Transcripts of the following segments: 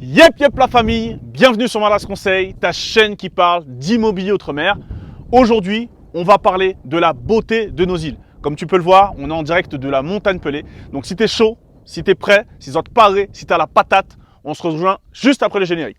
Yep la famille, bienvenue sur Madras Conseil, ta chaîne qui parle d'immobilier outre-mer. Aujourd'hui, on va parler de la beauté de nos îles. Comme tu peux le voir, on est en direct de la montagne Pelée. Donc si tu es chaud, si tu es prêt, si tu es paré, si tu as la patate, on se rejoint juste après le générique.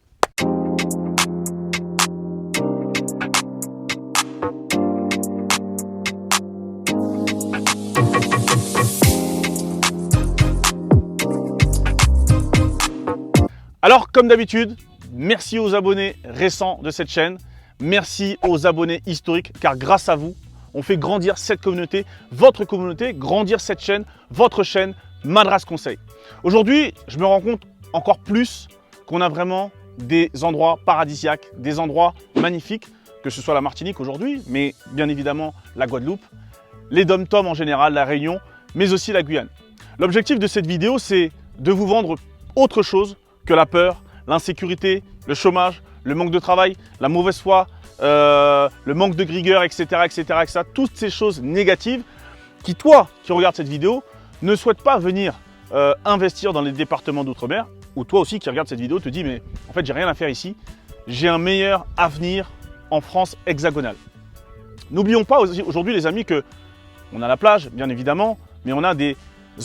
Alors, comme d'habitude, merci aux abonnés récents de cette chaîne. Merci aux abonnés historiques, car grâce à vous, on fait grandir cette communauté, votre communauté, grandir cette chaîne, votre chaîne Madras Conseil. Aujourd'hui, je me rends compte encore plus qu'on a vraiment des endroits paradisiaques, des endroits magnifiques, que ce soit la Martinique aujourd'hui, mais bien évidemment la Guadeloupe, les DOM-TOM en général, la Réunion, mais aussi la Guyane. L'objectif de cette vidéo, c'est de vous vendre autre chose que la peur, l'insécurité, le chômage, le manque de travail, la mauvaise foi, le manque de rigueur, etc., etc. Toutes ces choses négatives qui, toi, qui regardes cette vidéo, ne souhaitent pas venir investir dans les départements d'outre-mer, ou toi aussi qui regardes cette vidéo te dis mais en fait j'ai rien à faire ici, j'ai un meilleur avenir en France hexagonale. N'oublions pas aujourd'hui les amis que on a la plage bien évidemment, mais on a des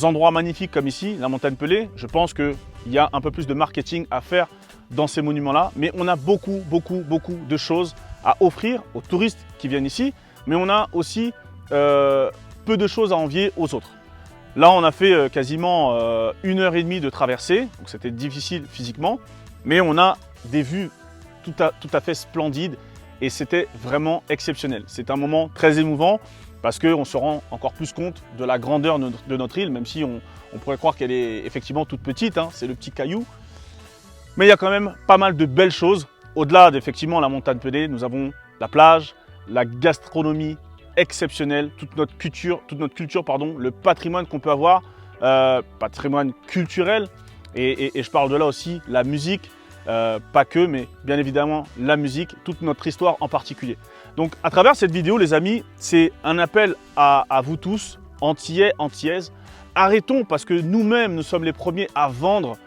endroits magnifiques comme ici, la montagne Pelée. Je pense qu'il y a un peu plus de marketing à faire dans ces monuments-là, mais on a beaucoup de choses à offrir aux touristes qui viennent ici, mais on a aussi peu de choses à envier aux autres. Là, on a fait quasiment 1h30 de traversée, donc c'était difficile physiquement, mais on a des vues tout à fait splendides et c'était vraiment exceptionnel. C'est un moment très émouvant parce qu'on se rend encore plus compte de la grandeur de notre île, même si on pourrait croire qu'elle est effectivement toute petite, hein, c'est le petit caillou. Mais il y a quand même pas mal de belles choses. Au-delà d'effectivement la montagne Pelée, nous avons la plage, la gastronomie exceptionnelle, toute notre culture, le patrimoine qu'on peut avoir, patrimoine culturel, et je parle de là aussi la musique, pas que, mais bien évidemment la musique, toute notre histoire en particulier. Donc à travers cette vidéo les amis, c'est un appel à vous tous, antillais, antillaises, arrêtons parce que nous-mêmes nous sommes les premiers à vendre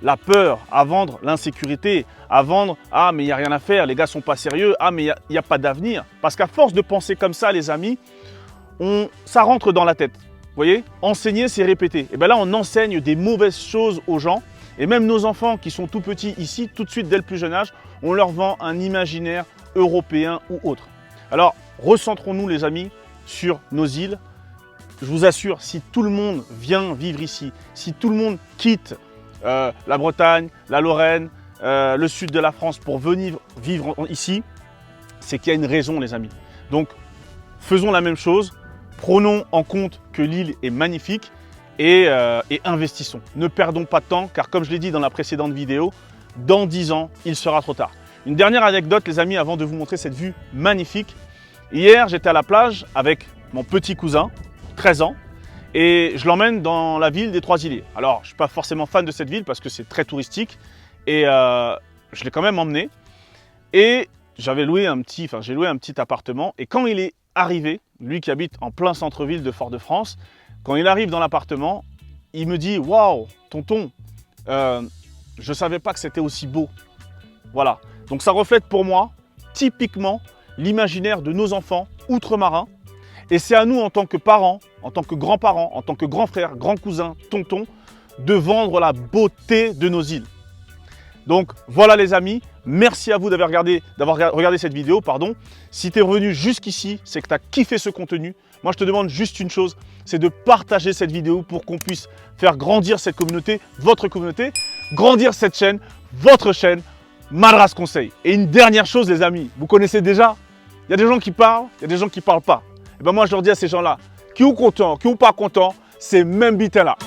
la peur, à vendre l'insécurité, à vendre « Ah, mais il n'y a rien à faire, les gars sont pas sérieux, ah, mais il n'y a pas d'avenir ». Parce qu'à force de penser comme ça, les amis, ça rentre dans la tête. Vous voyez, enseigner, c'est répéter. Et bien là, on enseigne des mauvaises choses aux gens. Et même nos enfants qui sont tout petits ici, tout de suite, dès le plus jeune âge, on leur vend un imaginaire européen ou autre. Alors, recentrons-nous, les amis, sur nos îles. Je vous assure, si tout le monde vient vivre ici, si tout le monde quitte la Bretagne, la Lorraine, le sud de la France pour venir vivre ici, c'est qu'il y a une raison les amis. Donc faisons la même chose, prenons en compte que l'île est magnifique et investissons. Ne perdons pas de temps car comme je l'ai dit dans la précédente vidéo, dans 10 ans, il sera trop tard. Une dernière anecdote les amis avant de vous montrer cette vue magnifique. Hier j'étais à la plage avec mon petit cousin, 13 ans, et je l'emmène dans la ville des Trois-Îlets. Alors, je ne suis pas forcément fan de cette ville parce que c'est très touristique et je l'ai quand même emmené. Et j'ai loué un petit appartement et quand il est arrivé, lui qui habite en plein centre-ville de Fort-de-France, quand il arrive dans l'appartement, il me dit « Waouh, tonton, je ne savais pas que c'était aussi beau. » Voilà. Donc ça reflète pour moi typiquement l'imaginaire de nos enfants outre-marins. Et c'est à nous, en tant que parents, en tant que grands-parents, en tant que grands frères, grands cousins, tontons, de vendre la beauté de nos îles. Donc voilà les amis, merci à vous d'avoir regardé cette vidéo. Si tu es revenu jusqu'ici, c'est que tu as kiffé ce contenu. Moi, je te demande juste une chose, c'est de partager cette vidéo pour qu'on puisse faire grandir cette communauté, votre communauté, grandir cette chaîne, votre chaîne, Madras Conseil. Et une dernière chose les amis, vous connaissez déjà, il y a des gens qui parlent, il y a des gens qui ne parlent pas. Et ben moi, je leur dis à ces gens-là, qui ou content, qui ou pas content, c'est même bitin là.